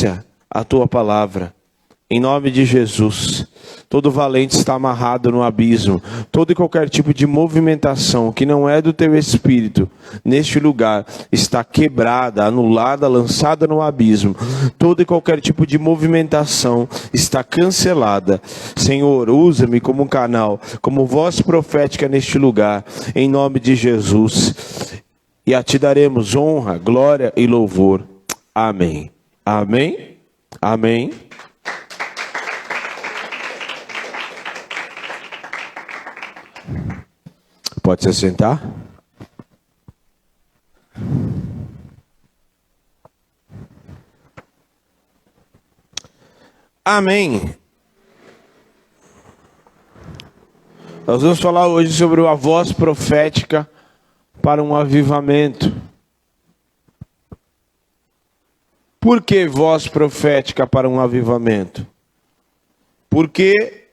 manifesta a tua palavra. Em nome de Jesus, todo valente está amarrado no abismo. Todo e qualquer tipo de movimentação que não é do teu espírito, neste lugar, está quebrada, anulada, lançada no abismo. Todo e qualquer tipo de movimentação está cancelada. Senhor, usa-me como um canal, como voz profética neste lugar, em nome de Jesus. E a ti daremos honra, glória e louvor. Amém. Amém. Amém. Pode se assentar. Amém. Nós vamos falar hoje sobre a voz profética para um avivamento. Por que voz profética para um avivamento? Porque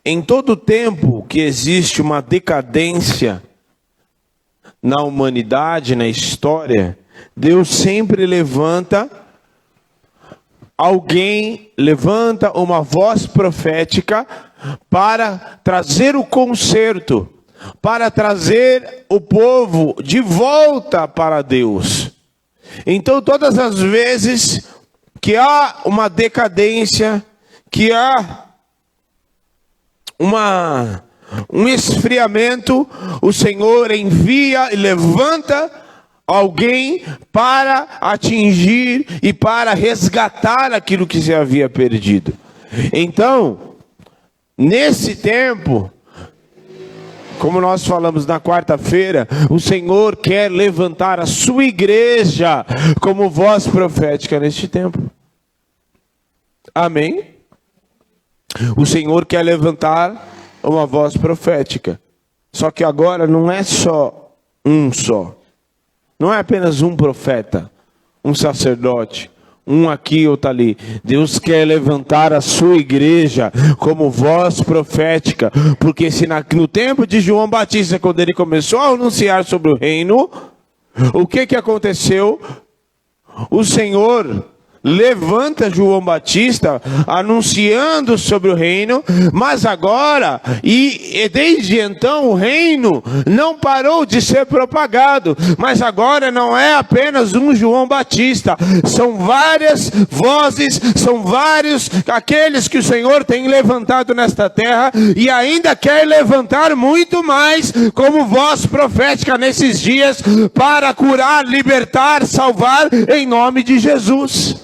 em todo tempo que existe uma decadência na humanidade, na história, Deus sempre levanta alguém, levanta uma voz profética para trazer o conserto, para trazer o povo de volta para Deus. Então, todas as vezes que há uma decadência, que há um esfriamento, o Senhor envia e levanta alguém para atingir e para resgatar aquilo que se havia perdido. Então, nesse tempo, como nós falamos na quarta-feira, o Senhor quer levantar a sua igreja como voz profética neste tempo. Amém? O Senhor quer levantar uma voz profética. Só que agora não é só. Não é apenas um profeta, um sacerdote, um aqui, outro ali. Deus quer levantar a sua igreja como voz profética. Porque se no tempo de João Batista, quando ele começou a anunciar sobre o reino, o que aconteceu? O Senhor levanta João Batista anunciando sobre o reino, mas agora, e desde então o reino não parou de ser propagado, mas agora não é apenas um João Batista, são várias vozes, são vários aqueles que o Senhor tem levantado nesta terra, e ainda quer levantar muito mais como voz profética nesses dias, para curar, libertar, salvar, em nome de Jesus.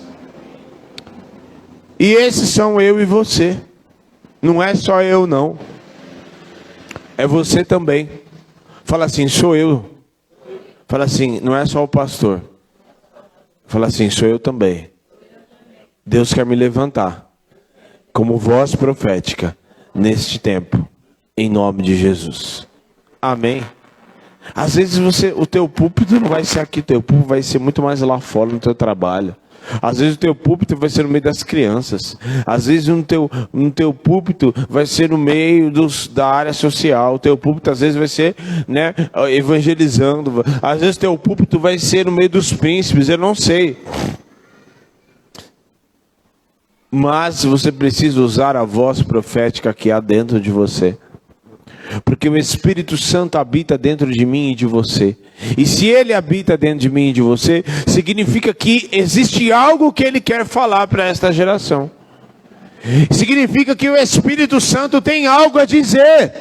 E esses são eu e você. Não é só eu, não. É você também. Fala assim, sou eu. Fala assim, não é só o pastor. Fala assim, sou eu também. Deus quer me levantar como voz profética neste tempo, em nome de Jesus. Amém. Às vezes o teu púlpito não vai ser aqui, o teu púlpito vai ser muito mais lá fora no teu trabalho. Às vezes o teu púlpito vai ser no meio das crianças. Às vezes no teu púlpito vai ser no meio da área social. O teu púlpito às vezes vai ser, evangelizando. Às vezes o teu púlpito vai ser no meio dos príncipes, eu não sei. Mas você precisa usar a voz profética que há dentro de você. Porque o Espírito Santo habita dentro de mim e de você. E se Ele habita dentro de mim e de você, significa que existe algo que Ele quer falar para esta geração. Significa que o Espírito Santo tem algo a dizer.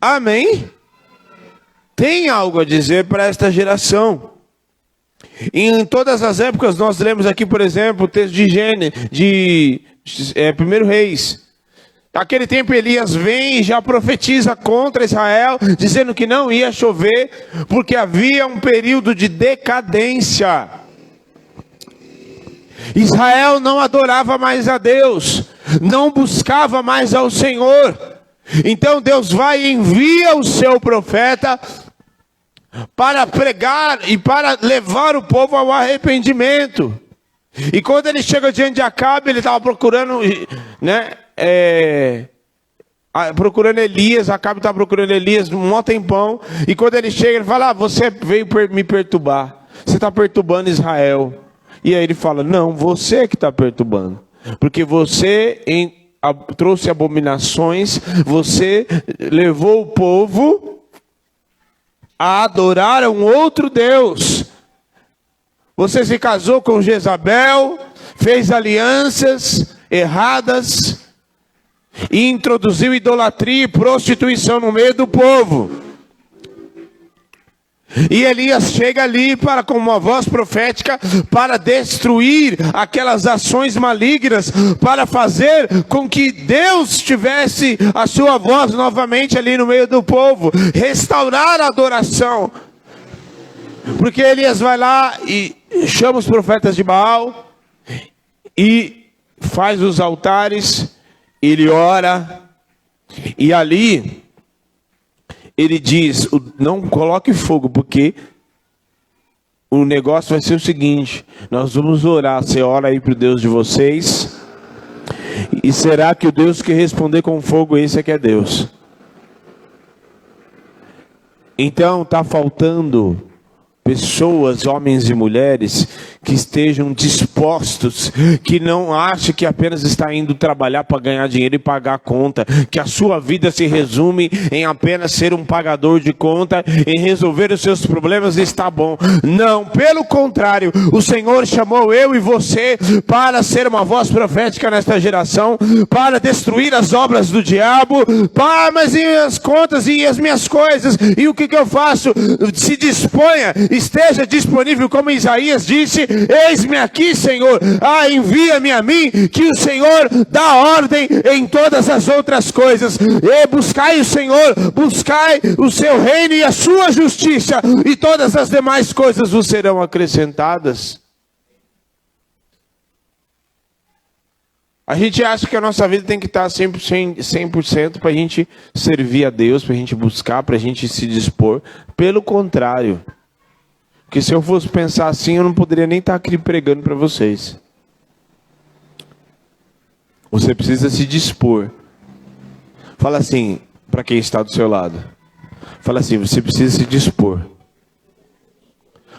Amém? Tem algo a dizer para esta geração. E em todas as épocas nós lemos aqui, por exemplo, o texto de Gênesis, de 1 Reis. Naquele tempo Elias vem e já profetiza contra Israel, dizendo que não ia chover, porque havia um período de decadência. Israel não adorava mais a Deus, não buscava mais ao Senhor. Então Deus vai e envia o seu profeta para pregar e para levar o povo ao arrependimento. E quando ele chega diante de Acabe, ele estava procurando, procurando Elias. Acabe está procurando Elias um mó tempão. E quando ele chega, ele fala: você veio me perturbar. Você está perturbando Israel. E aí ele fala: não, você que está perturbando. Porque você trouxe abominações. Você levou o povo a adorar um outro Deus. Você se casou com Jezabel, fez alianças erradas e introduziu idolatria e prostituição no meio do povo. E Elias chega ali com uma voz profética para destruir aquelas ações malignas, para fazer com que Deus tivesse a sua voz novamente ali no meio do povo, restaurar a adoração. Porque Elias vai lá e chama os profetas de Baal e faz os altares, ele ora, e ali ele diz: não coloque fogo, porque o negócio vai ser o seguinte: nós vamos orar, você ora aí para o Deus de vocês, e será que o Deus que responder com fogo, esse é que é Deus? Então está faltando pessoas, homens e mulheres, que estejam dispostos, que não achem que apenas está indo trabalhar para ganhar dinheiro e pagar a conta, que a sua vida se resume em apenas ser um pagador de conta, em resolver os seus problemas e está bom. Não, pelo contrário, o Senhor chamou eu e você para ser uma voz profética nesta geração, para destruir as obras do diabo. Mas e as contas e as minhas coisas? E o que eu faço? Se disponha, esteja disponível, como Isaías disse: eis-me aqui, Senhor, envia-me a mim, que o Senhor dá ordem em todas as outras coisas. E buscai o Senhor, buscai o seu reino e a sua justiça, e todas as demais coisas vos serão acrescentadas. A gente acha que a nossa vida tem que estar 100% para a gente servir a Deus, para a gente buscar, para a gente se dispor. Pelo contrário. Porque se eu fosse pensar assim, eu não poderia nem estar aqui pregando para vocês. Você precisa se dispor. Fala assim, para quem está do seu lado. Fala assim, você precisa se dispor.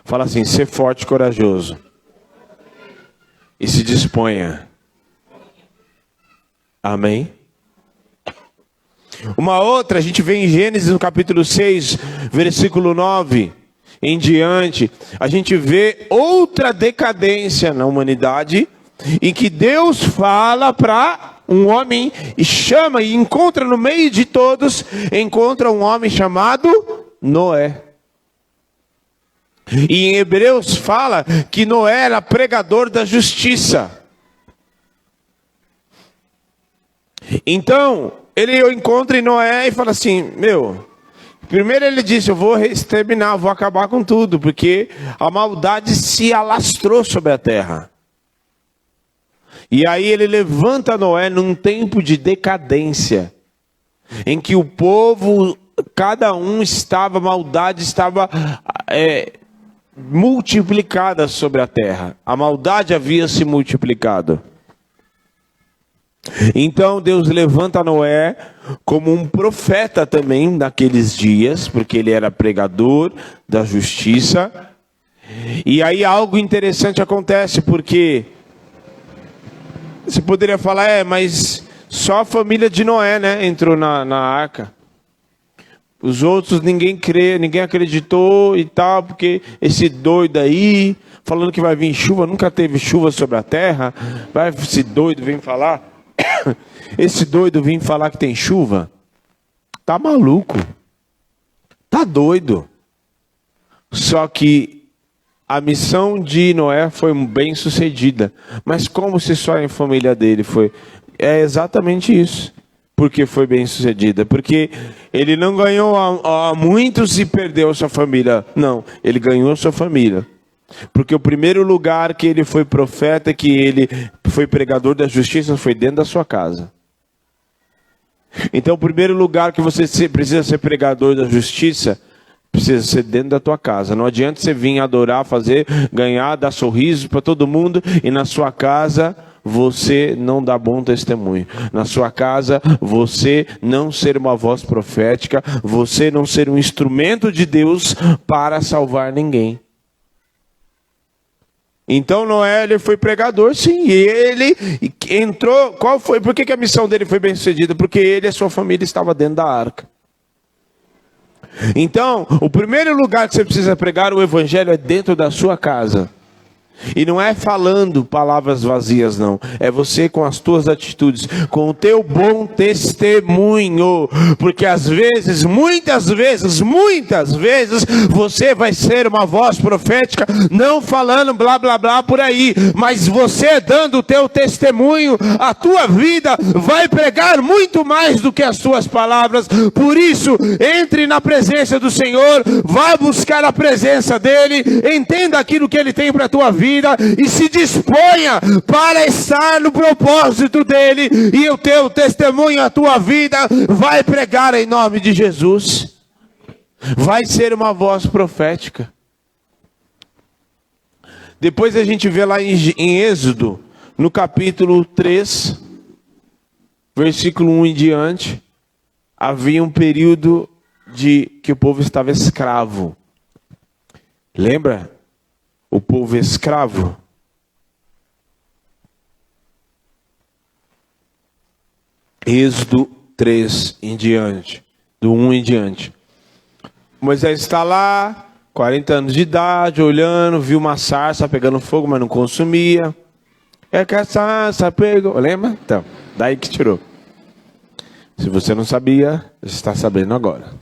Fala assim, ser forte e corajoso. E se disponha. Amém? Uma outra, a gente vê em Gênesis no capítulo 6, versículo 9... em diante, a gente vê outra decadência na humanidade, em que Deus fala para um homem e chama e encontra no meio de todos, encontra um homem chamado Noé. E em Hebreus fala que Noé era pregador da justiça. Então, ele encontra em Noé e fala assim: primeiro ele disse: eu vou exterminar, vou acabar com tudo, porque a maldade se alastrou sobre a terra. E aí ele levanta Noé num tempo de decadência, em que o povo, cada um estava, a maldade estava multiplicada sobre a terra. A maldade havia se multiplicado. Então Deus levanta Noé como um profeta também naqueles dias, porque ele era pregador da justiça. E aí algo interessante acontece, porque você poderia falar: mas só a família de Noé, né, entrou na arca. Os outros ninguém crê, ninguém acreditou e tal, porque esse doido aí, falando que vai vir chuva, nunca teve chuva sobre a terra, esse doido vem falar. Esse doido vem falar que tem chuva? Tá maluco? Tá doido? Só que a missão de Noé foi bem sucedida. Mas como se só a família dele foi? É exatamente isso. Porque foi bem sucedida. Porque ele não ganhou a muitos e perdeu a sua família. Não, ele ganhou a sua família. Porque o primeiro lugar que ele foi profeta, que ele foi pregador da justiça, foi dentro da sua casa. Então o primeiro lugar que você precisa ser pregador da justiça, precisa ser dentro da tua casa. Não adianta você vir adorar, fazer, ganhar, dar sorriso para todo mundo, e na sua casa você não dá bom testemunho. Na sua casa, você não ser uma voz profética, você não ser um instrumento de Deus para salvar ninguém. Então Noé, ele foi pregador, sim, e ele entrou, qual foi? Por que a missão dele foi bem sucedida? Porque ele e a sua família estavam dentro da arca. Então, o primeiro lugar que você precisa pregar o evangelho é dentro da sua casa. E não é falando palavras vazias, não. É você com as tuas atitudes, com o teu bom testemunho. Porque às vezes, muitas vezes, você vai ser uma voz profética, não falando blá blá blá por aí, mas você dando o teu testemunho, a tua vida vai pregar muito mais do que as tuas palavras. Por isso, entre na presença do Senhor, vá buscar a presença dEle, entenda aquilo que Ele tem para a tua vida, e se disponha para estar no propósito dele, e o teu testemunho, a tua vida vai pregar em nome de Jesus, vai ser uma voz profética. Depois a gente vê lá em Êxodo, no capítulo 3, versículo 1 em diante, havia um período que o povo estava escravo. Lembra? O povo escravo. Êxodo 3 em diante, do 1 em diante. Moisés está lá, 40 anos de idade, olhando, viu uma sarça pegando fogo, mas não consumia. É que a sarça pegou, lembra? Então, daí que tirou. Se você não sabia, você está sabendo agora.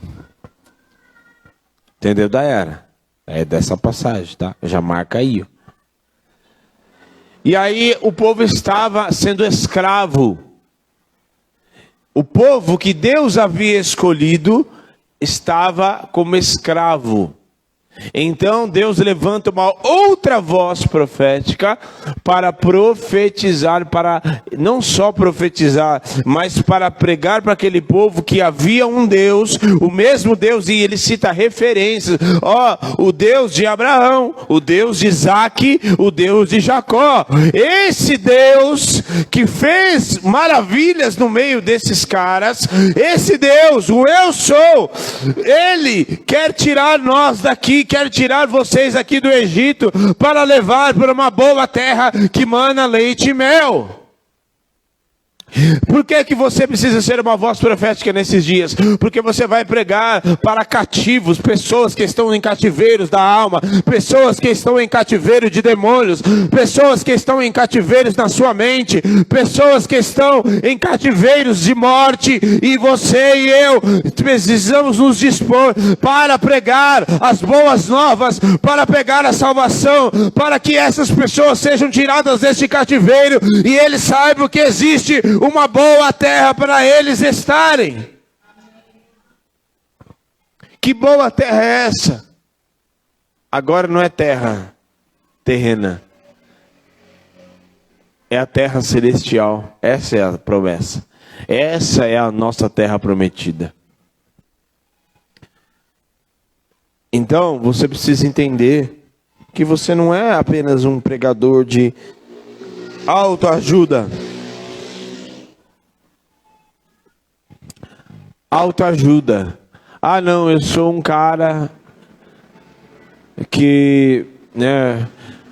Entendeu, Dayara? É dessa passagem, tá? Já marca aí. E aí o povo estava sendo escravo. O povo que Deus havia escolhido estava como escravo. Então Deus levanta uma outra voz profética para profetizar, para não só profetizar, mas para pregar para aquele povo que havia um Deus, o mesmo Deus, e ele cita referências, o Deus de Abraão, o Deus de Isaac, o Deus de Jacó. Esse Deus que fez maravilhas no meio desses caras, esse Deus, o eu sou, ele quer tirar nós daqui, quer tirar vocês aqui do Egito para levar para uma boa terra que mana leite e mel. Por que você precisa ser uma voz profética nesses dias? Porque você vai pregar para cativos, pessoas que estão em cativeiros da alma, pessoas que estão em cativeiro de demônios, pessoas que estão em cativeiros na sua mente, pessoas que estão em cativeiros de morte, e você e eu precisamos nos dispor para pregar as boas novas, para pregar a salvação, para que essas pessoas sejam tiradas deste cativeiro e eles saibam que existe uma boa terra para eles estarem. Que boa terra é essa? Agora não é terra terrena, é a terra celestial. Essa é a promessa. Essa é a nossa terra prometida. Então você precisa entender que você não é apenas um pregador de autoajuda. Autoajuda. Ah, não, eu sou um cara que, né?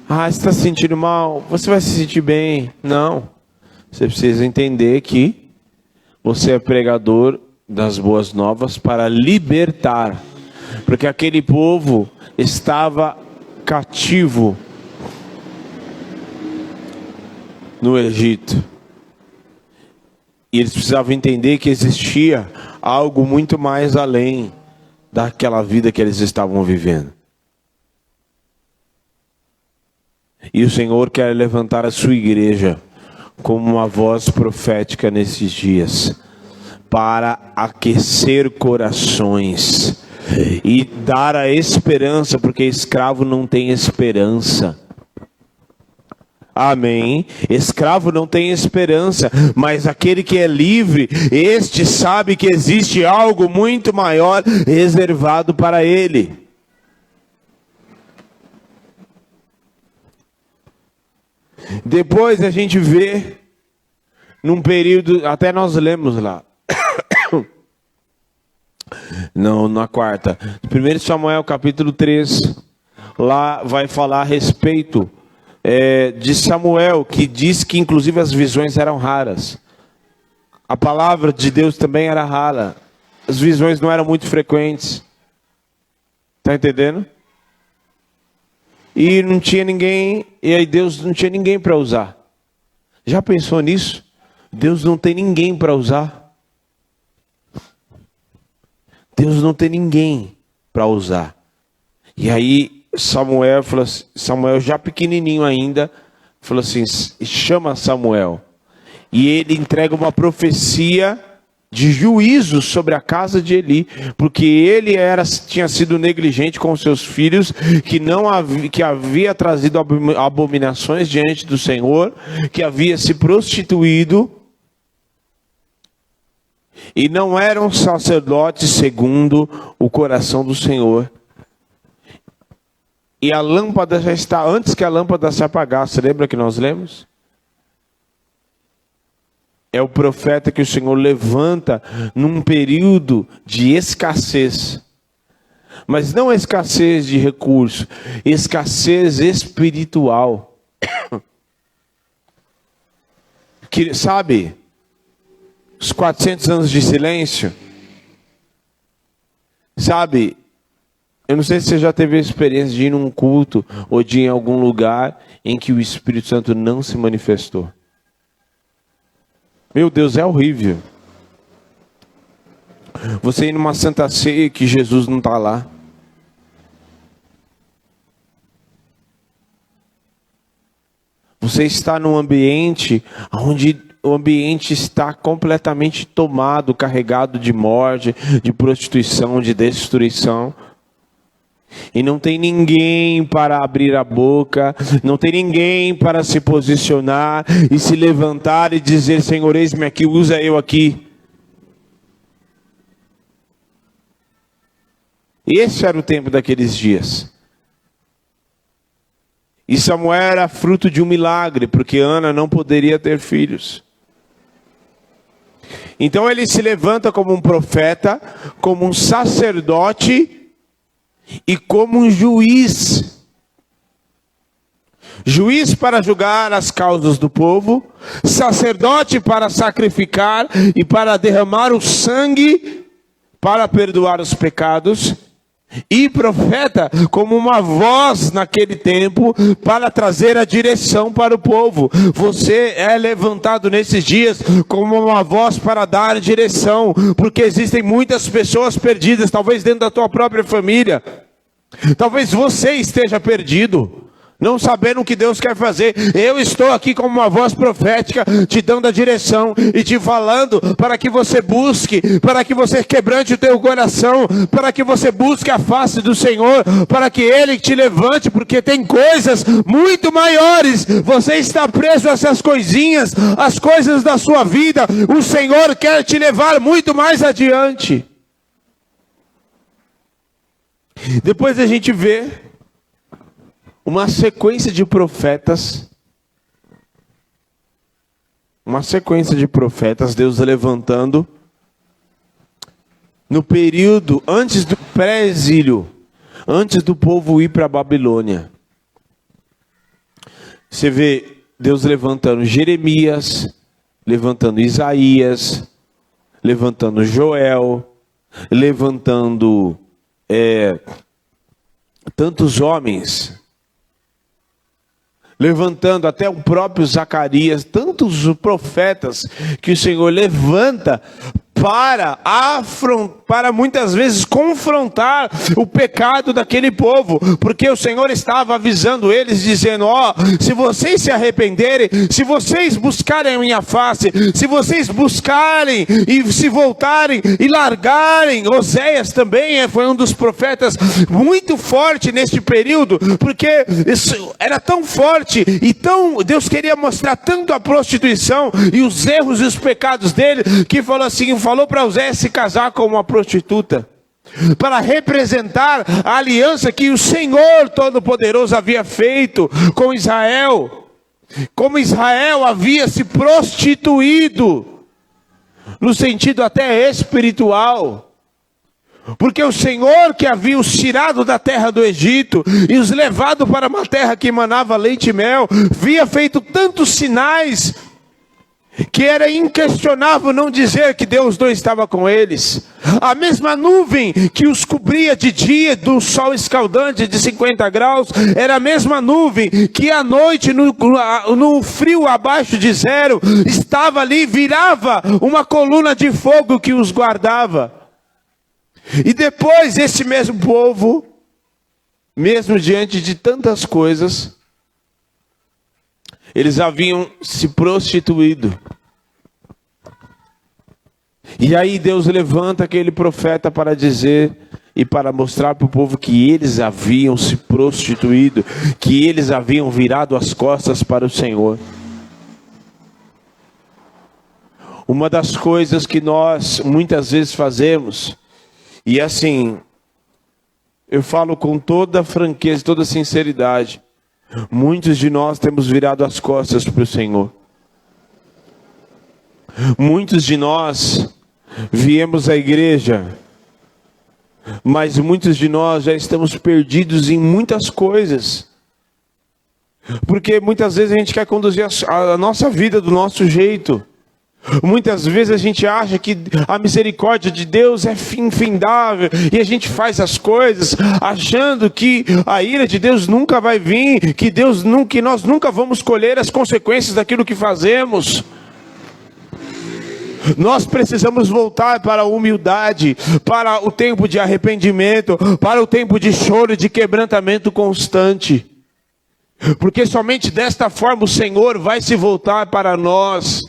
Ah, você está se sentindo mal? Você vai se sentir bem? Não. Você precisa entender que você é pregador das boas novas para libertar. Porque aquele povo estava cativo no Egito. E eles precisavam entender que existia algo muito mais além daquela vida que eles estavam vivendo. E o Senhor quer levantar a sua igreja como uma voz profética nesses dias, para aquecer corações e dar a esperança, porque escravo não tem esperança. Amém. Escravo não tem esperança, mas aquele que é livre, este sabe que existe algo muito maior reservado para ele. Depois a gente vê, num período, até nós lemos lá, não, na quarta, 1 Samuel capítulo 3, lá vai falar a respeito de Samuel, que diz que inclusive as visões eram raras. A palavra de Deus também era rara. As visões não eram muito frequentes. Está entendendo? E não tinha ninguém, e aí Deus não tinha ninguém para usar. Já pensou nisso? Deus não tem ninguém para usar. Deus não tem ninguém para usar. E aí Samuel já pequenininho ainda, falou assim, chama Samuel. E ele entrega uma profecia de juízo sobre a casa de Eli, porque ele tinha sido negligente com seus filhos, que havia trazido abominações diante do Senhor, que havia se prostituído, e não eram sacerdotes segundo o coração do Senhor. E a lâmpada já está, antes que a lâmpada se apagasse, lembra que nós lemos? É o profeta que o Senhor levanta num período de escassez. Mas não escassez de recursos, escassez espiritual. Que, sabe, os 400 anos de silêncio, sabe, eu não sei se você já teve a experiência de ir num culto ou de ir em algum lugar em que o Espírito Santo não se manifestou. Meu Deus, é horrível. Você ir numa Santa Ceia que Jesus não está lá. Você está num ambiente onde o ambiente está completamente tomado, carregado de morte, de prostituição, de destruição. E não tem ninguém para abrir a boca, não tem ninguém para se posicionar e se levantar e dizer, Senhor, eis-me aqui, usa eu aqui. Esse era o tempo daqueles dias. E Samuel era fruto de um milagre, porque Ana não poderia ter filhos. Então ele se levanta como um profeta, como um sacerdote e como um juiz. Juiz para julgar as causas do povo, sacerdote para sacrificar e para derramar o sangue para perdoar os pecados, e profeta como uma voz naquele tempo para trazer a direção para o povo. Você é levantado nesses dias como uma voz para dar direção, porque existem muitas pessoas perdidas, talvez dentro da tua própria família. Talvez você esteja perdido, não sabendo o que Deus quer fazer. Eu estou aqui como uma voz profética, te dando a direção e te falando para que você busque, para que você quebrante o teu coração, para que você busque a face do Senhor, para que Ele te levante, porque tem coisas muito maiores. Você está preso a essas coisinhas, as coisas da sua vida. O Senhor quer te levar muito mais adiante. Depois a gente vê uma sequência de profetas, Deus levantando no período antes do pré-exílio, antes do povo ir para a Babilônia. Você vê Deus levantando Jeremias, levantando Isaías, levantando Joel, levantando tantos homens, levantando até o próprio Zacarias, tantos profetas que o Senhor levanta para muitas vezes confrontar o pecado daquele povo, porque o Senhor estava avisando eles, dizendo, se vocês se arrependerem, se vocês buscarem a minha face, se vocês buscarem e se voltarem e largarem. Oséias também foi um dos profetas muito forte neste período, porque isso era tão forte e Deus queria mostrar tanto a prostituição e os erros e os pecados dele, que falou para Oséias se casar com uma prostituta, para representar a aliança que o Senhor Todo-Poderoso havia feito com Israel. como Israel havia se prostituído, no sentido até espiritual, porque o Senhor que havia os tirado da terra do Egito e os levado para uma terra que emanava leite e mel, havia feito tantos sinais, que era inquestionável não dizer que Deus não estava com eles. A mesma nuvem que os cobria de dia do sol escaldante de 50 graus, era a mesma nuvem que à noite, no frio abaixo de zero, estava ali, virava uma coluna de fogo que os guardava. E depois esse mesmo povo, mesmo diante de tantas coisas, eles haviam se prostituído. E aí Deus levanta aquele profeta para dizer e para mostrar para o povo que eles haviam se prostituído, que eles haviam virado as costas para o Senhor. Uma das coisas que nós muitas vezes fazemos, e assim, eu falo com toda franqueza, toda sinceridade, muitos de nós temos virado as costas para o Senhor. Muitos de nós viemos à igreja, mas muitos de nós já estamos perdidos em muitas coisas. Porque muitas vezes a gente quer conduzir a nossa vida do nosso jeito. Muitas vezes a gente acha que a misericórdia de Deus é infindável, e a gente faz as coisas achando que a ira de Deus nunca vai vir, que nós nunca vamos colher as consequências daquilo que fazemos. Nós precisamos voltar para a humildade, para o tempo de arrependimento, para o tempo de choro e de quebrantamento constante. Porque somente desta forma o Senhor vai se voltar para nós.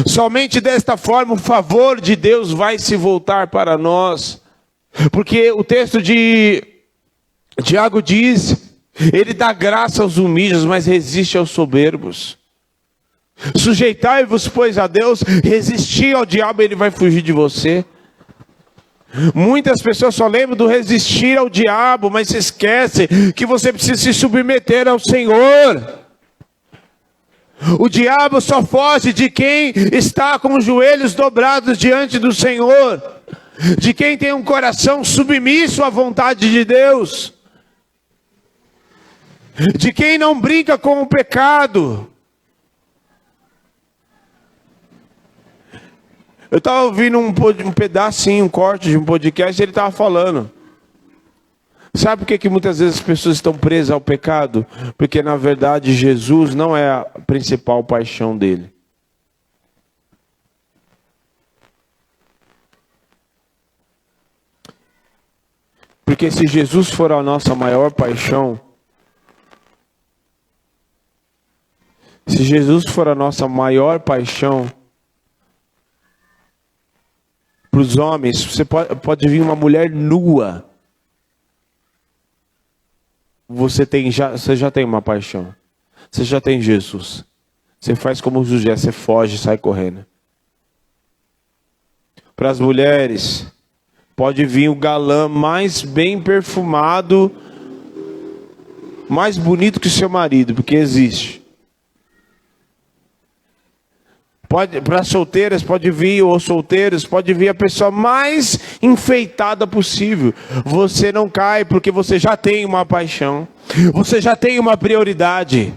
Somente desta forma o favor de Deus vai se voltar para nós. Porque o texto de Tiago diz, ele dá graça aos humildes, mas resiste aos soberbos. Sujeitai-vos, pois, a Deus, resistir ao diabo, ele vai fugir de você. Muitas pessoas só lembram do resistir ao diabo, mas se esquecem que você precisa se submeter ao Senhor. O diabo só foge de quem está com os joelhos dobrados diante do Senhor, de quem tem um coração submisso à vontade de Deus, de quem não brinca com o pecado. Eu estava ouvindo um pedacinho, um corte de um podcast, e ele estava falando. Sabe por que muitas vezes as pessoas estão presas ao pecado? Porque na verdade Jesus não é a principal paixão dele. Porque se Jesus for a nossa maior paixão, se Jesus for a nossa maior paixão, para os homens, você pode vir uma mulher nua, você já tem uma paixão, você já tem Jesus, você faz como José, você foge, sai correndo. Para as mulheres, pode vir o galã mais bem perfumado, mais bonito que o seu marido, porque existe. Para solteiras pode vir, ou solteiros, pode vir a pessoa mais enfeitada possível. Você não cai porque você já tem uma paixão. Você já tem uma prioridade.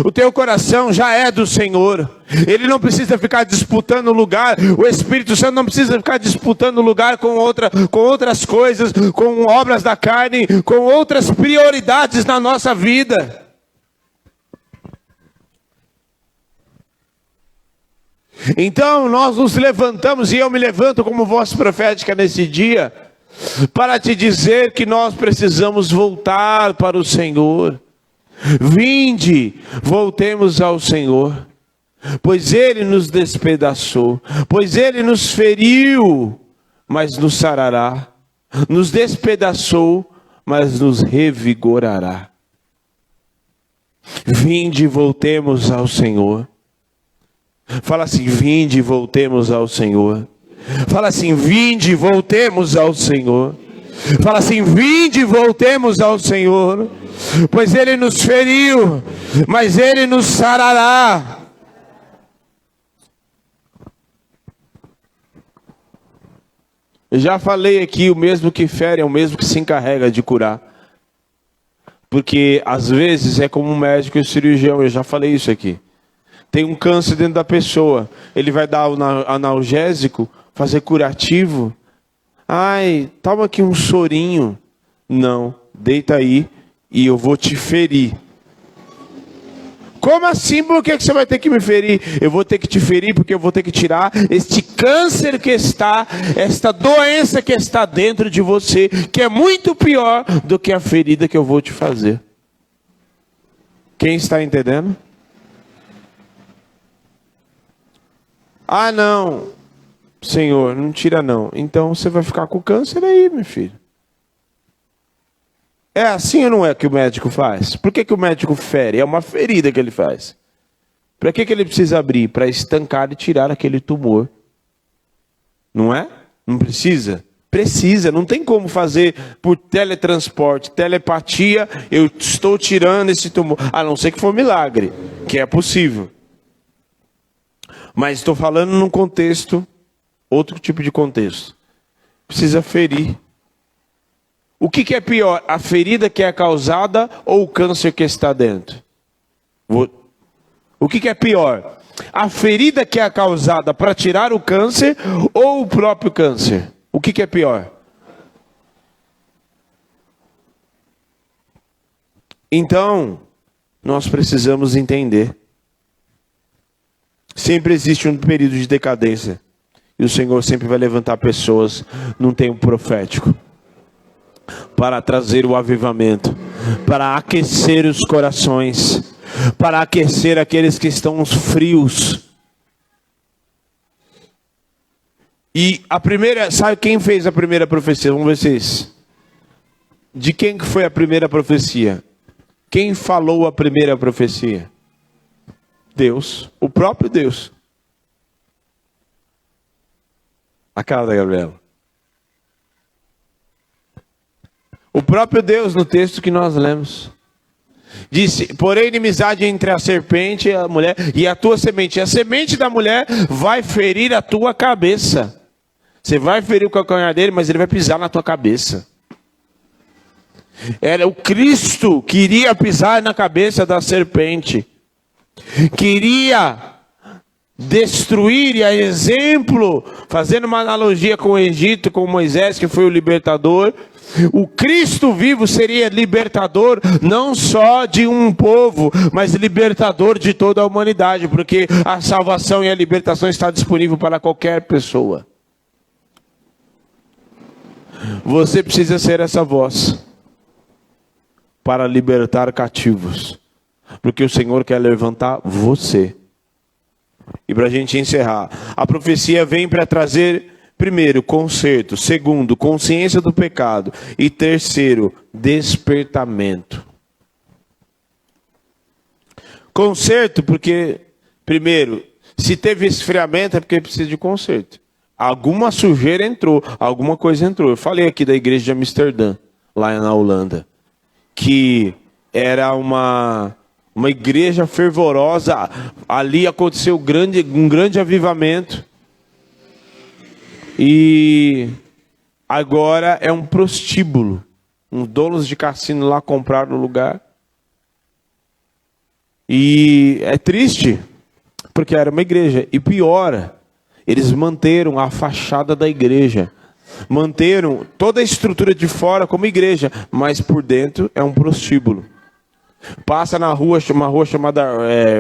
O teu coração já é do Senhor. Ele não precisa ficar disputando lugar. O Espírito Santo não precisa ficar disputando lugar com outras coisas, com obras da carne, com outras prioridades na nossa vida. Então nós nos levantamos, e eu me levanto como voz profética nesse dia, para te dizer que nós precisamos voltar para o Senhor. Vinde, voltemos ao Senhor, pois Ele nos despedaçou, pois Ele nos feriu, mas nos sarará, nos despedaçou, mas nos revigorará. Vinde, voltemos ao Senhor. Fala assim, vinde e voltemos ao Senhor. Fala assim, vinde e voltemos ao Senhor. Fala assim: vinde e voltemos ao Senhor, pois Ele nos feriu, mas Ele nos sarará. Eu já falei aqui, o mesmo que fere é o mesmo que se encarrega de curar. Porque às vezes é como um médico e um cirurgião, eu já falei isso aqui. Tem um câncer dentro da pessoa, ele vai dar o analgésico, fazer curativo. Ai, toma aqui um sorinho. Não, deita aí e eu vou te ferir. Como assim? Por que você vai ter que me ferir? Eu vou ter que te ferir porque eu vou ter que tirar este câncer que está, esta doença que está dentro de você, que é muito pior do que a ferida que eu vou te fazer. Quem está entendendo? Ah, não, Senhor, não tira não. Então você vai ficar com câncer aí, meu filho. É assim ou não é que o médico faz? Por que o médico fere? É uma ferida que ele faz. Para que ele precisa abrir? Para estancar e tirar aquele tumor. Não é? Não precisa? Precisa. Não tem como fazer por teletransporte, telepatia, eu estou tirando esse tumor. A não ser que for milagre, que é possível. Mas estou falando num contexto, outro tipo de contexto. Precisa ferir. O que é pior, a ferida que é causada ou o câncer que está dentro? O que é pior? A ferida que é causada para tirar o câncer ou o próprio câncer? O que é pior? Então, nós precisamos entender. Sempre existe um período de decadência. E o Senhor sempre vai levantar pessoas num tempo profético. Para trazer o avivamento, para aquecer os corações, para aquecer aqueles que estão frios. E a primeira, sabe quem fez a primeira profecia? Vamos ver vocês. De quem que foi a primeira profecia? Quem falou a primeira profecia? Deus, o próprio Deus. A cara da Gabriela. O próprio Deus, no texto que nós lemos, disse: porém inimizade entre a serpente e a mulher e a tua semente. E a semente da mulher vai ferir a tua cabeça. Você vai ferir o calcanhar dele, mas ele vai pisar na tua cabeça. Era o Cristo que iria pisar na cabeça da serpente. Queria destruir, e a exemplo, fazendo uma analogia com o Egito, com Moisés, que foi o libertador. O Cristo vivo seria libertador não só de um povo, mas libertador de toda a humanidade, porque a salvação e a libertação está disponível para qualquer pessoa. Você precisa ser essa voz para libertar cativos, porque o Senhor quer levantar você. E para a gente encerrar, a profecia vem para trazer: primeiro, conserto. Segundo, consciência do pecado. E terceiro, despertamento. Conserto, porque, primeiro, se teve esfriamento é porque precisa de conserto. Alguma sujeira entrou, alguma coisa entrou. Eu falei aqui da igreja de Amsterdã, lá na Holanda, que era uma igreja fervorosa. Ali aconteceu um grande avivamento. E agora é um prostíbulo. Uns donos de cassino lá compraram o lugar. E é triste, porque era uma igreja. E pior, eles manteram a fachada da igreja. Manteram toda a estrutura de fora como igreja, mas por dentro é um prostíbulo. Passa na rua, uma rua chamada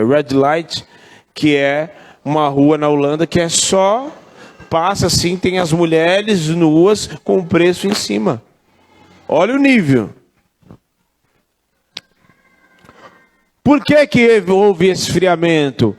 Red Light, que é uma rua na Holanda que é só... Passa assim, tem as mulheres nuas com o preço em cima. Olha o nível. Por que houve esfriamento?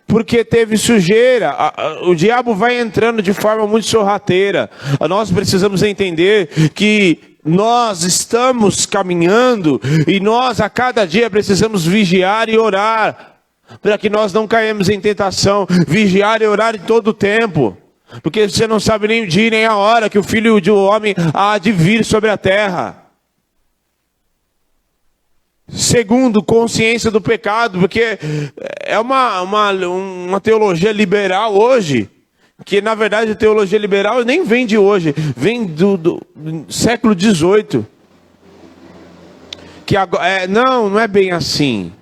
Porque teve sujeira. O diabo vai entrando de forma muito sorrateira. Nós precisamos entender que nós estamos caminhando e nós a cada dia precisamos vigiar e orar, para que nós não caímos em tentação. Vigiar e orar em todo o tempo. Porque você não sabe nem o dia nem a hora que o Filho do Homem há de vir sobre a terra. Segundo, consciência do pecado, porque é uma teologia liberal hoje, que na verdade a teologia liberal nem vem de hoje, vem do século XVIII. Que agora, não é bem assim.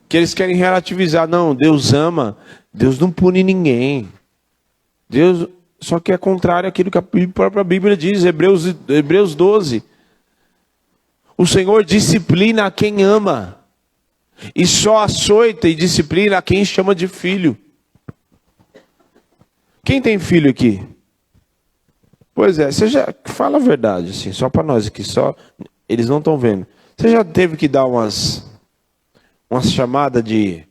Que eles querem relativizar. Não, Deus ama, Deus não pune ninguém. Deus, só que é contrário àquilo que a própria Bíblia diz, Hebreus 12. O Senhor disciplina a quem ama, e só açoita e disciplina a quem chama de filho. Quem tem filho aqui? Pois é, você já fala a verdade, assim, só para nós aqui, só eles não estão vendo. Você já teve que dar umas chamadas de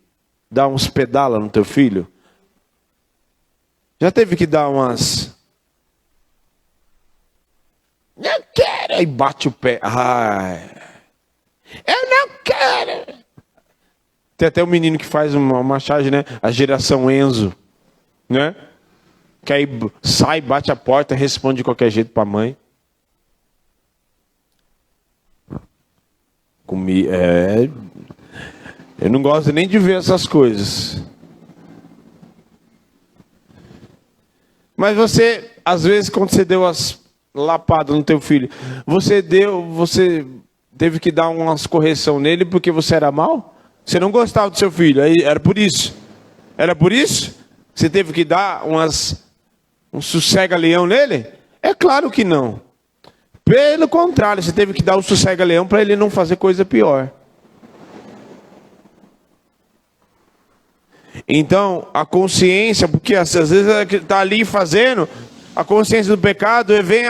dar uns pedala no teu filho? Já teve que dar umas... Não quero! Aí bate o pé. Ai, eu não quero! Tem até um menino que faz uma charge, né? A geração Enzo, né? Que aí sai, bate a porta, responde de qualquer jeito para a mãe. Eu não gosto nem de ver essas coisas. Mas você, às vezes, quando você deu as lapadas no teu filho, você teve que dar umas correção nele porque você era mau? Você não gostava do seu filho, aí era por isso. Era por isso? Você teve que dar um sossega-leão nele? É claro que não. Pelo contrário, você teve que dar um sossega-leão para ele não fazer coisa pior. Então, a consciência, porque às vezes está ali fazendo, a consciência do pecado vem,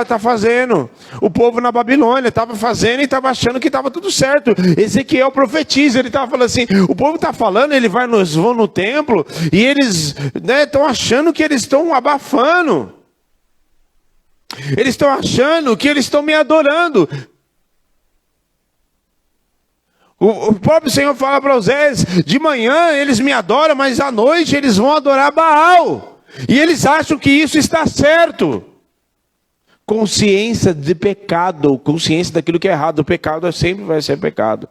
está fazendo. O povo na Babilônia estava fazendo e estava achando que estava tudo certo. Ezequiel profetiza, ele estava falando assim, o povo está falando, eles vão no templo, e eles estão achando que eles estão abafando. Eles estão achando que eles estão me adorando. O próprio Senhor fala para Osés, de manhã eles me adoram, mas à noite eles vão adorar Baal. E eles acham que isso está certo. Consciência de pecado, consciência daquilo que é errado. O pecado sempre vai ser pecado.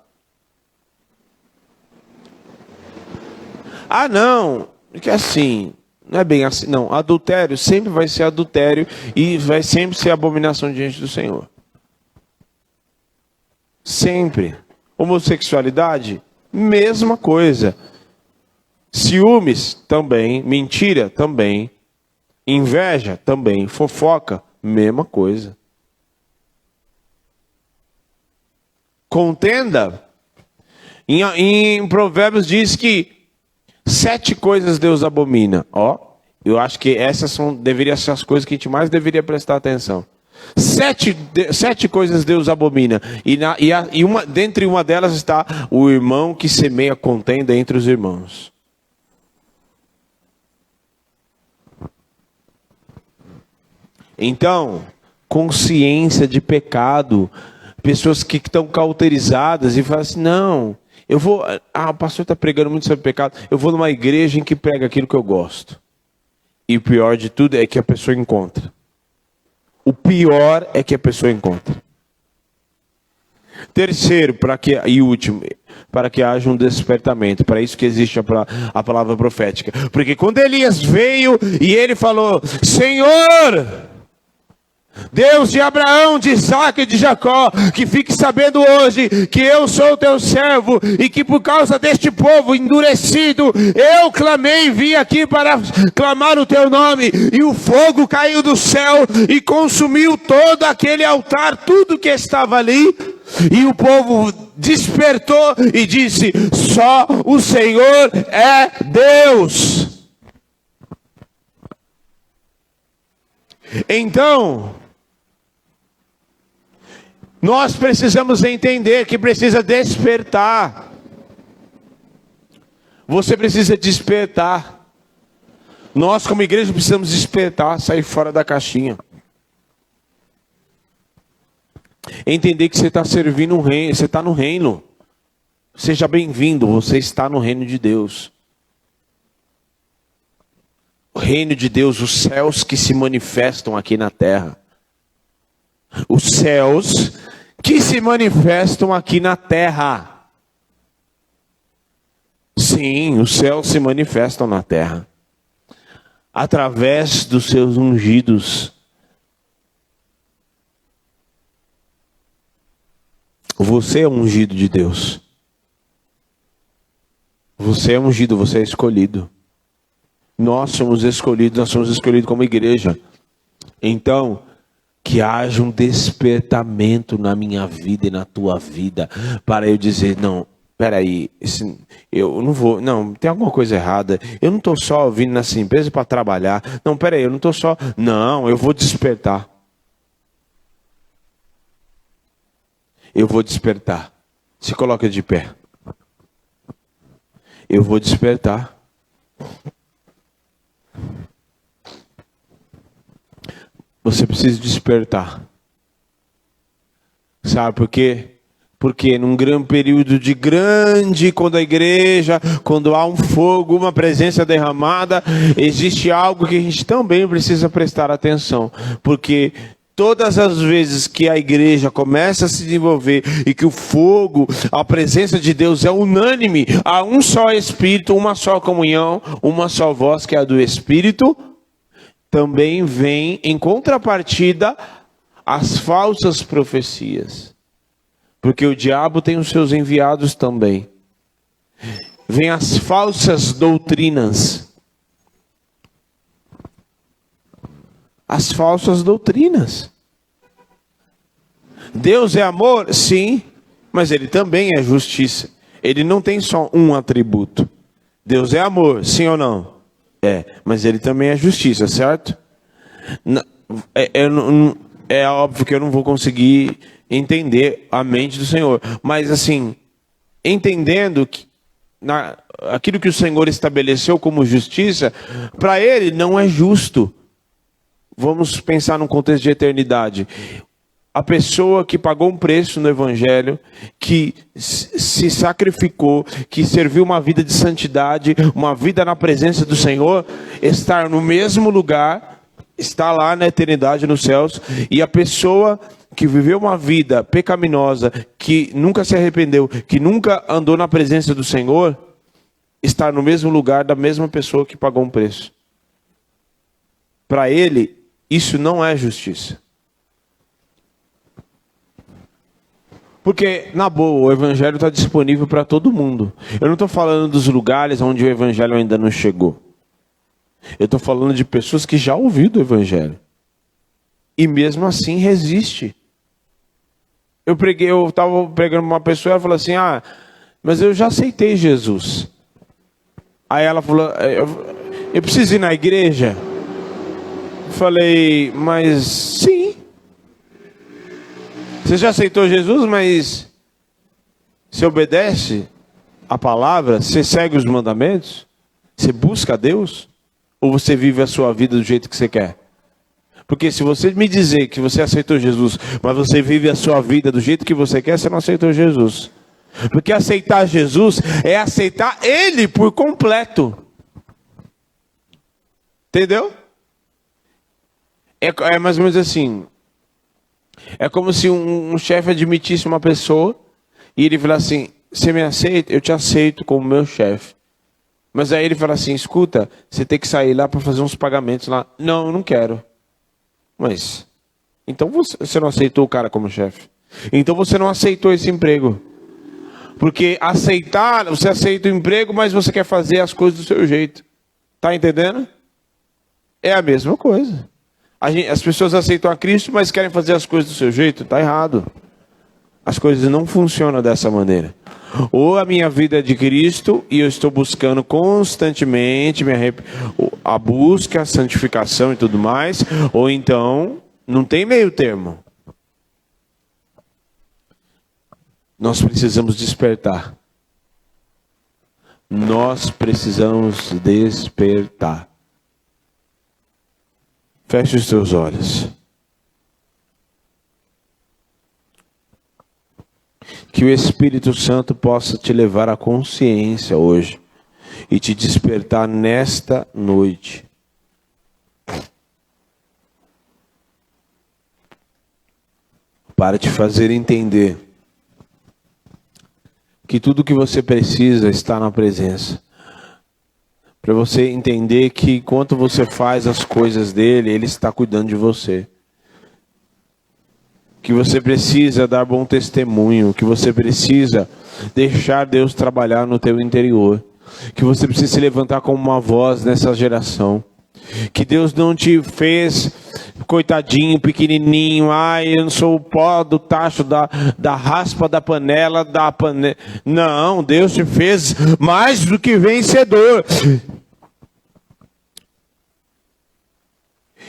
Não, que assim, não é bem assim, não. Adultério sempre vai ser adultério e vai sempre ser abominação diante do Senhor. Sempre. Homossexualidade, mesma coisa. Ciúmes, também. Mentira, também. Inveja, também. Fofoca, mesma coisa. Contenda. Em Provérbios diz que 7 coisas Deus abomina. Eu acho que essas deveriam ser as coisas que a gente mais deveria prestar atenção. 7 coisas Deus abomina. Dentre uma delas está o irmão que semeia contenda entre os irmãos. Então, consciência de pecado. Pessoas que estão cauterizadas e falam assim, não, o pastor está pregando muito sobre pecado, eu vou numa igreja em que prega aquilo que eu gosto. E o pior de tudo é que a pessoa encontra. O pior é que a pessoa encontra. Terceiro, e último, para que haja um despertamento. Para isso que existe a palavra profética. Porque quando Elias veio e ele falou, Senhor, Deus de Abraão, de Isaac e de Jacó, que fique sabendo hoje que eu sou o teu servo e que por causa deste povo endurecido, eu clamei e vim aqui para clamar o teu nome, e o fogo caiu do céu e consumiu todo aquele altar, tudo que estava ali, e o povo despertou e disse, só o Senhor é Deus. Então, nós precisamos entender que precisa despertar. Você precisa despertar. Nós como igreja precisamos despertar, sair fora da caixinha. Entender que você está servindo um reino, você está no reino. Seja bem-vindo, você está no reino de Deus. O reino de Deus, os céus que se manifestam aqui na terra. Os céus que se manifestam aqui na terra. Sim, os céus se manifestam na terra. Através dos seus ungidos. Você é ungido de Deus. Você é ungido, você é escolhido. Nós somos escolhidos como igreja. Então, que haja um despertamento na minha vida e na tua vida, para eu dizer, não, peraí, eu não vou, não, tem alguma coisa errada, eu não estou só vindo nessa empresa para trabalhar, não, peraí, eu não estou só, não, eu vou despertar. Eu vou despertar. Se coloca de pé. Eu vou despertar. Você precisa despertar. Sabe por quê? Porque num grande período de quando a igreja, quando há um fogo, uma presença derramada, existe algo que a gente também precisa prestar atenção. Porque todas as vezes que a igreja começa a se desenvolver e que o fogo, a presença de Deus é unânime, há um só Espírito, uma só comunhão, uma só voz que é a do Espírito, também vem em contrapartida as falsas profecias. Porque o diabo tem os seus enviados também. Vem as falsas doutrinas. As falsas doutrinas. Deus é amor? Sim, mas Ele também é justiça. Ele não tem só um atributo. Deus é amor, sim ou não? É, mas Ele também é justiça, certo? É óbvio que eu não vou conseguir entender a mente do Senhor. Mas assim, entendendo que aquilo que o Senhor estabeleceu como justiça, para Ele não é justo. Vamos pensar num contexto de eternidade. A pessoa que pagou um preço no Evangelho, que se sacrificou, que serviu uma vida de santidade, uma vida na presença do Senhor, estar no mesmo lugar, está lá na eternidade nos céus, e a pessoa que viveu uma vida pecaminosa, que nunca se arrependeu, que nunca andou na presença do Senhor, está no mesmo lugar da mesma pessoa que pagou um preço. Para ele, isso não é justiça. Porque, na boa, o Evangelho está disponível para todo mundo. Eu não estou falando dos lugares onde o Evangelho ainda não chegou. Eu estou falando de pessoas que já ouviram o Evangelho. E mesmo assim resiste. Eu estava pregando uma pessoa e ela falou assim, mas eu já aceitei Jesus. Aí ela falou, eu preciso ir na igreja? Eu falei, mas sim. Você já aceitou Jesus, mas você obedece a palavra? Você segue os mandamentos? Você busca a Deus? Ou você vive a sua vida do jeito que você quer? Porque se você me dizer que você aceitou Jesus, mas você vive a sua vida do jeito que você quer, você não aceitou Jesus. Porque aceitar Jesus é aceitar Ele por completo. Entendeu? É mais ou menos assim. É como se um chefe admitisse uma pessoa e ele falasse assim, você me aceita? Eu te aceito como meu chefe. Mas aí ele fala assim, escuta, você tem que sair lá para fazer uns pagamentos lá. Não, eu não quero. Mas, então você não aceitou o cara como chefe. Então você não aceitou esse emprego. Porque aceitar, você aceita o emprego, mas você quer fazer as coisas do seu jeito. Tá entendendo? É a mesma coisa. As pessoas aceitam a Cristo, mas querem fazer as coisas do seu jeito. Tá errado. As coisas não funcionam dessa maneira. Ou a minha vida é de Cristo e eu estou buscando constantemente a busca, a santificação e tudo mais. Ou então, não tem meio termo. Nós precisamos despertar. Nós precisamos despertar. Feche os teus olhos. Que o Espírito Santo possa te levar à consciência hoje e te despertar nesta noite para te fazer entender que tudo que você precisa está na presença. Para você entender que enquanto você faz as coisas dele, ele está cuidando de você. Que você precisa dar bom testemunho, que você precisa deixar Deus trabalhar no teu interior. Que você precisa se levantar como uma voz nessa geração. Que Deus não te fez coitadinho, pequenininho. Ai, eu não sou o pó do tacho da raspa da panela, Não, Deus te fez mais do que vencedor.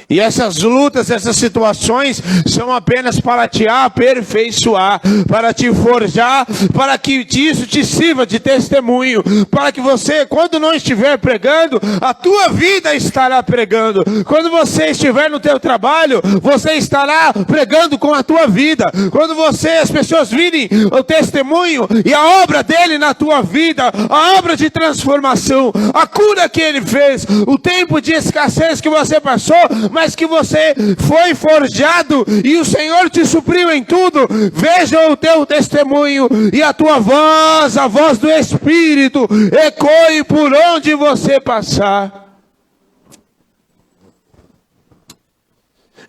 E essas lutas, essas situações são apenas para te aperfeiçoar, para te forjar, para que isso te sirva de testemunho, para que você, quando não estiver pregando, a tua vida estará pregando. Quando você estiver no teu trabalho, você estará pregando com a tua vida. Quando as pessoas virem o testemunho e a obra dele na tua vida, a obra de transformação, a cura que ele fez, o tempo de escassez que você passou, mas que você foi forjado e o Senhor te supriu em tudo. Veja o teu testemunho e a tua voz, a voz do Espírito, ecoe por onde você passar.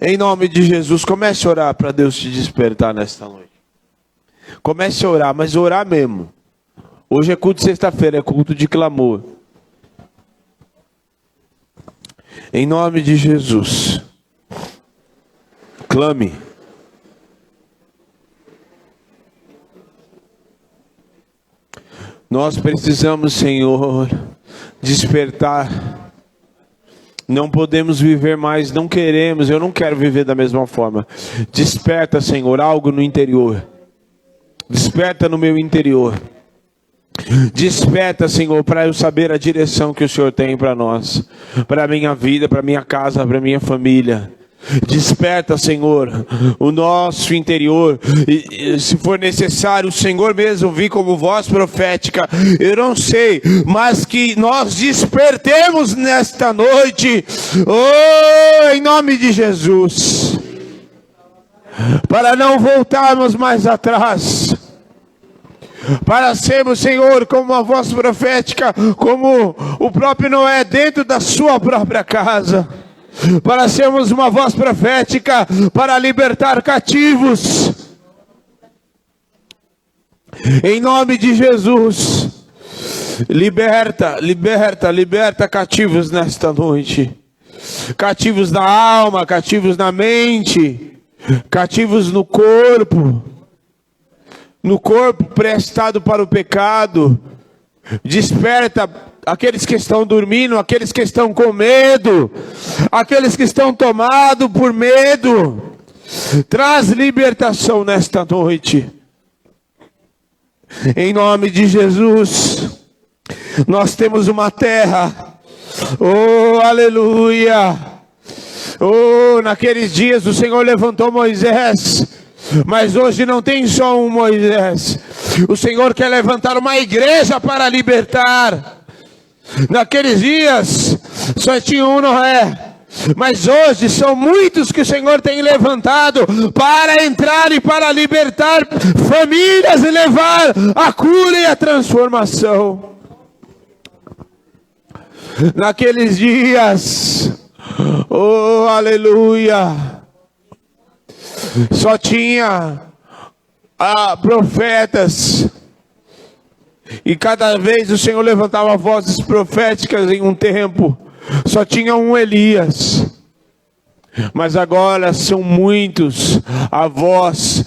Em nome de Jesus, comece a orar para Deus te despertar nesta noite. Comece a orar, mas orar mesmo. Hoje é culto de sexta-feira, é culto de clamor. Em nome de Jesus, clame. Nós precisamos, Senhor, despertar. Não podemos viver mais, não queremos, eu não quero viver da mesma forma. Desperta, Senhor, algo no interior. Desperta no meu interior. Desperta, Senhor, para eu saber a direção que o Senhor tem para nós, para a minha vida, para a minha casa, para a minha família. Desperta, Senhor, o nosso interior. E se for necessário, o Senhor mesmo vir como voz profética, eu não sei, mas que nós despertemos nesta noite, em nome de Jesus, para não voltarmos mais atrás, para sermos, Senhor, como uma voz profética, como o próprio Noé dentro da sua própria casa, para sermos uma voz profética, para libertar cativos, em nome de Jesus. Liberta cativos nesta noite, cativos na alma, cativos na mente, cativos no corpo prestado para o pecado. Desperta aqueles que estão dormindo, aqueles que estão com medo, aqueles que estão tomados por medo. Traz libertação nesta noite, em nome de Jesus. Nós temos uma terra, aleluia. Naqueles dias o Senhor levantou Moisés, mas hoje não tem só um Moisés. O Senhor quer levantar uma igreja para libertar. Naqueles dias só tinha um Noé, mas hoje são muitos que o Senhor tem levantado para entrar e para libertar famílias e levar a cura e a transformação. Naqueles dias, aleluia, só tinha profetas, e cada vez o Senhor levantava vozes proféticas em um tempo. Só tinha um Elias, mas agora são muitos, a voz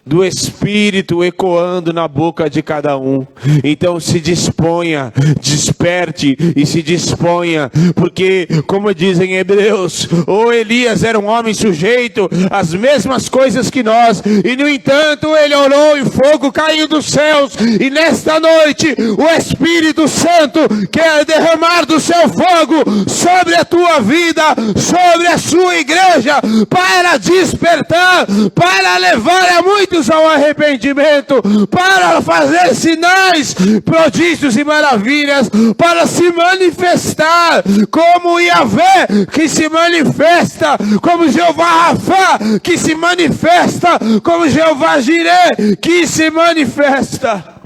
do Espírito ecoando na boca de cada um. Então se disponha, desperte e se disponha, porque como dizem Hebreus, Elias era um homem sujeito às mesmas coisas que nós, e no entanto ele orou e fogo caiu dos céus, e nesta noite o Espírito Santo quer derramar do seu fogo sobre a tua vida, sobre a sua igreja, para despertar, para levar a muitos atentos ao arrependimento, para fazer sinais, prodígios e maravilhas, para se manifestar como Yahvé, que se manifesta, como Jeová Rafá, que se manifesta, como Jeová Jireh, que se manifesta.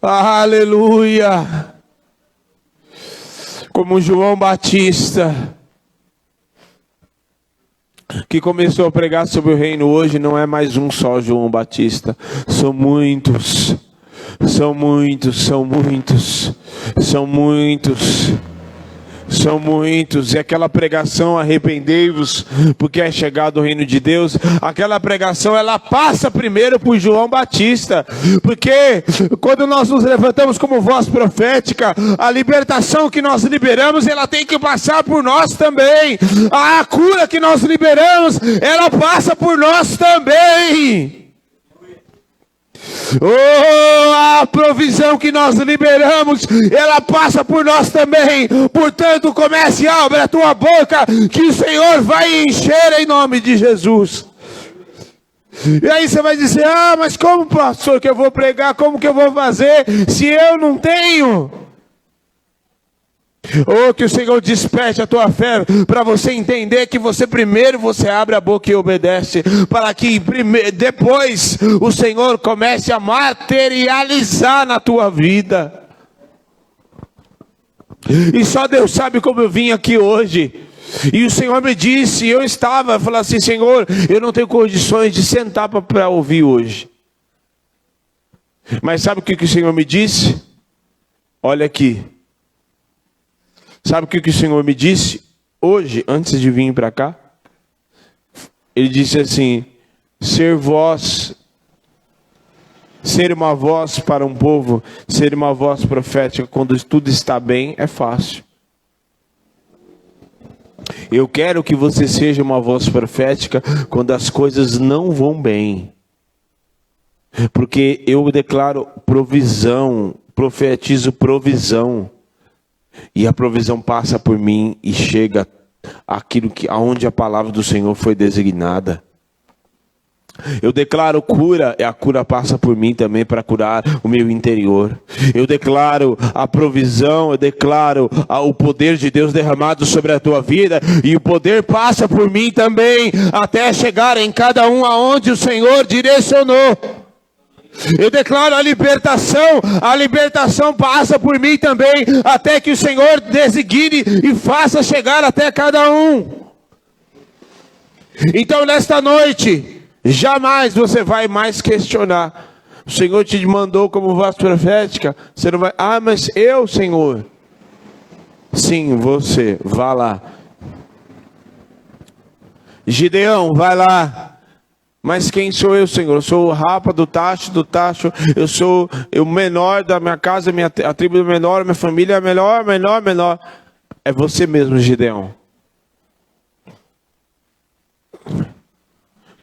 Aleluia! Como João Batista, que começou a pregar sobre o reino, hoje não é mais um só João Batista, são muitos, são muitos, são muitos, são muitos. São muitos, e aquela pregação, arrependei-vos, porque é chegado o reino de Deus, aquela pregação, ela passa primeiro por João Batista, porque quando nós nos levantamos como voz profética, a libertação que nós liberamos, ela tem que passar por nós também, a cura que nós liberamos, ela passa por nós também. Oh, a provisão que nós liberamos, ela passa por nós também. Portanto, comece a abrir a tua boca, que o Senhor vai encher em nome de Jesus. E aí você vai dizer: ah, mas como, pastor, que eu vou pregar? Como que eu vou fazer se eu não tenho? Oh, que o Senhor desperte a tua fé, para você entender que você primeiro você abre a boca e obedece, para que depois o Senhor comece a materializar na tua vida. E só Deus sabe como eu vim aqui hoje. E o Senhor me disse, eu falei assim: Senhor, eu não tenho condições de sentar para ouvir hoje. Mas sabe o que o Senhor me disse? Olha aqui. Sabe o que o Senhor me disse hoje, antes de vir para cá? Ele disse assim: ser uma voz para um povo, ser uma voz profética, quando tudo está bem, é fácil. Eu quero que você seja uma voz profética quando as coisas não vão bem. Porque eu declaro provisão, profetizo provisão. E a provisão passa por mim e chega aonde a palavra do Senhor foi designada. Eu declaro cura, e a cura passa por mim também para curar o meu interior. Eu declaro a provisão, eu declaro o poder de Deus derramado sobre a tua vida, e o poder passa por mim também, até chegar em cada um aonde o Senhor direcionou. Eu declaro a libertação passa por mim também, até que o Senhor designe e faça chegar até cada um. Então nesta noite, jamais você vai mais questionar. O Senhor te mandou como voz profética, você não vai: ah, mas eu, Senhor. Sim, você, vá lá. Gideão, vai lá. Mas quem sou eu, Senhor? Eu sou o rapa do tacho, eu sou o menor da minha casa, a tribo do menor, minha família é menor. É você mesmo, Gideão.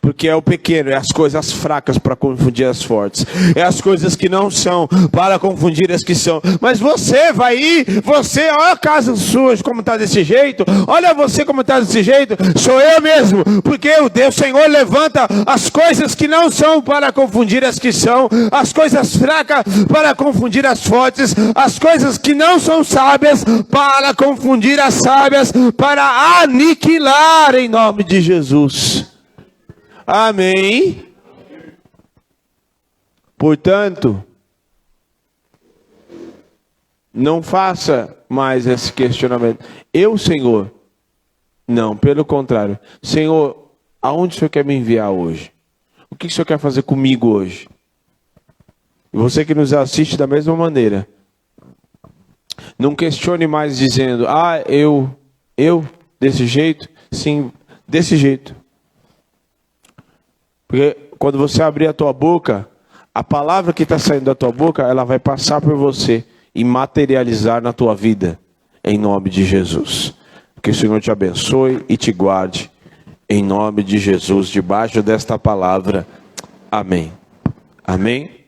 Porque é o pequeno, é as coisas fracas para confundir as fortes. É as coisas que não são para confundir as que são. Mas você vai ir, olha a casa sua como está desse jeito. Olha você como está desse jeito. Sou eu mesmo. Porque o Senhor levanta as coisas que não são para confundir as que são. As coisas fracas para confundir as fortes. As coisas que não são sábias para confundir as sábias. Para aniquilar em nome de Jesus. Amém. Portanto, não faça mais esse questionamento. Eu, Senhor? Não, pelo contrário. Senhor, aonde o Senhor quer me enviar hoje? O que o Senhor quer fazer comigo hoje? E você que nos assiste da mesma maneira. Não questione mais dizendo: ah, eu, desse jeito? Sim, desse jeito. Porque quando você abrir a tua boca, a palavra que está saindo da tua boca, ela vai passar por você e materializar na tua vida, em nome de Jesus. Que o Senhor te abençoe e te guarde, em nome de Jesus, debaixo desta palavra. Amém. Amém.